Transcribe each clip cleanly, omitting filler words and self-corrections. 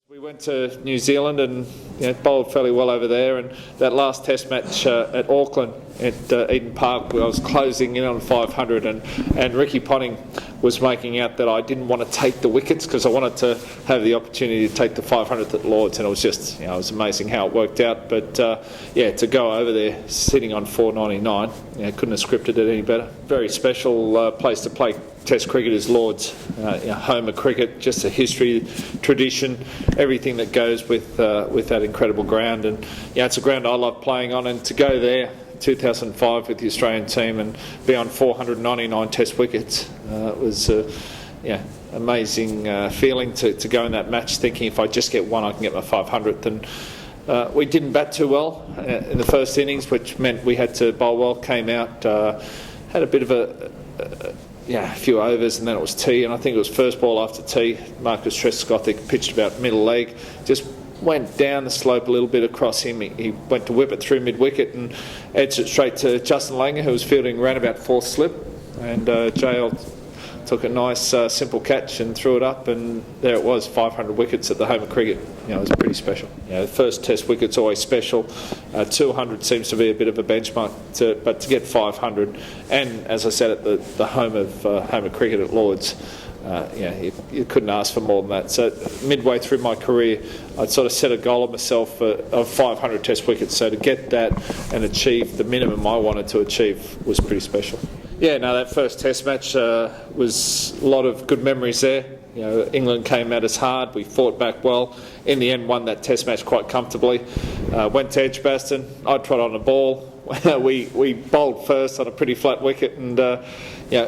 We went to New Zealand and bowled fairly well over there, and that last test match at Auckland at Eden Park where I was closing in on 500 and Ricky Ponting was making out that I didn't want to take the wickets because I wanted to have the opportunity to take the 500th at Lords, and it was just, it was amazing how it worked out. But to go over there sitting on 499, couldn't have scripted it any better. Very special place to play Test cricket is Lords, home of cricket, just a history, tradition, everything that goes with that incredible ground. And it's a ground I love playing on, and to go there 2005 with the Australian team and be on 499 Test wickets, it was amazing feeling to go in that match thinking if I just get one I can get my 500th. And we didn't bat too well in the first innings, which meant we had to bowl well. Came out, had a bit of a few overs, and then it was tea, and I think it was first ball after tea. Marcus Trescothick pitched about middle leg, just went down the slope a little bit across him. He went to whip it through mid-wicket and edged it straight to Justin Langer, who was fielding around about fourth slip, and JL took a nice simple catch and threw it up, and there it was, 500 wickets at the home of cricket. It was pretty special. The first Test wicket's always special. 200 seems to be a bit of a benchmark, but to get 500, and as I said, at the home of cricket at Lords, you couldn't ask for more than that. So midway through my career, I'd sort of set a goal of myself of 500 Test wickets. So to get that and achieve the minimum I wanted to achieve was pretty special. That first Test match was a lot of good memories there. England came at us hard. We fought back well. In the end, won that Test match quite comfortably. Went to Edgbaston. I trod on the ball. we bowled first on a pretty flat wicket, and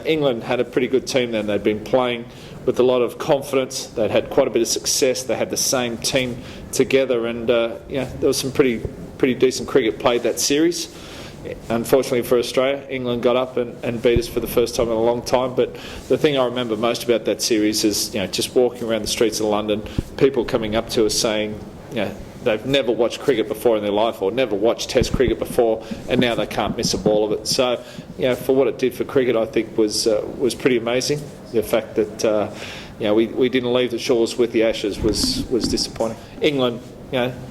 England had a pretty good team then. They'd been playing with a lot of confidence. They'd had quite a bit of success. They had the same team together, and there was some pretty decent cricket played that series. Unfortunately for Australia, England got up and beat us for the first time in a long time. But the thing I remember most about that series is just walking around the streets of London, people coming up to us saying they've never watched cricket before in their life, or never watched Test cricket before, and now they can't miss a ball of it. So for what it did for cricket, I think was pretty amazing. The fact that we didn't leave the shores with the Ashes was disappointing. England,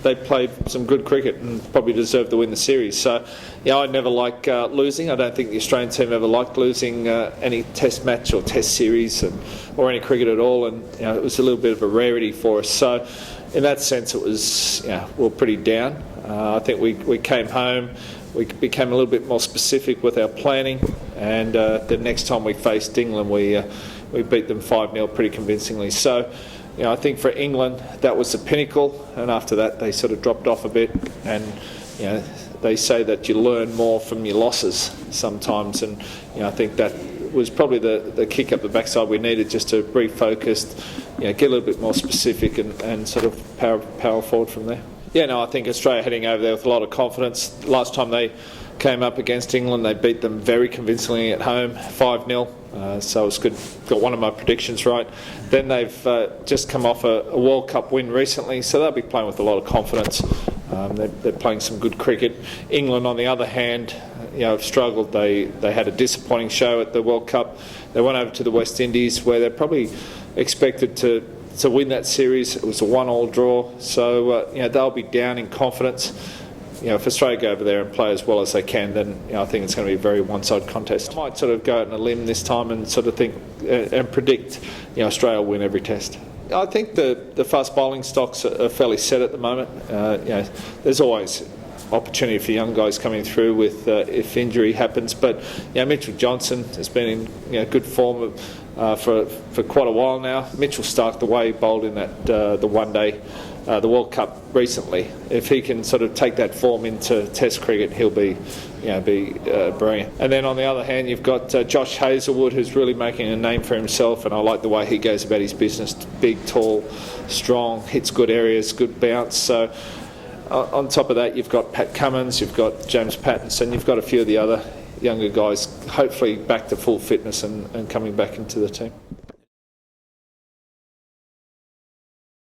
they played some good cricket and probably deserved to win the series. So, I never like losing. I don't think the Australian team ever liked losing any Test match or Test series or any cricket at all. And it was a little bit of a rarity for us. So, in that sense, it was we were pretty down. I think we came home. We became a little bit more specific with our planning, and the next time we faced England, we beat them 5-0 pretty convincingly. So. I think for England that was the pinnacle, and after that they sort of dropped off a bit. And they say that you learn more from your losses sometimes, and I think that was probably the kick up the backside we needed, just to refocus, get a little bit more specific and sort of power forward from there. I think Australia heading over there with a lot of confidence. Last time they came up against England, they beat them very convincingly at home, 5-0. So it was good. Got one of my predictions right. Then they've just come off a World Cup win recently, so they'll be playing with a lot of confidence. They're playing some good cricket. England, on the other hand, have struggled. They had a disappointing show at the World Cup. They went over to the West Indies, where they're probably expected to win that series. It was a 1-1 draw, so they'll be down in confidence. If Australia go over there and play as well as they can, then I think it's going to be a very one-sided contest. I might sort of go out on a limb this time and sort of think and predict Australia will win every Test. I think the fast bowling stocks are fairly set at the moment. There's always opportunity for young guys coming through with if injury happens, but Mitchell Johnson has been in good form for quite a while now. Mitchell Starc, the way he bowled in that the one day. The World Cup recently, if he can sort of take that form into Test cricket, he'll be brilliant. And then on the other hand, you've got Josh Hazlewood, who's really making a name for himself, and I like the way he goes about his business. Big, tall, strong, hits good areas, good bounce. So on top of that, you've got Pat Cummins, you've got James Pattinson, you've got a few of the other younger guys, hopefully back to full fitness and coming back into the team.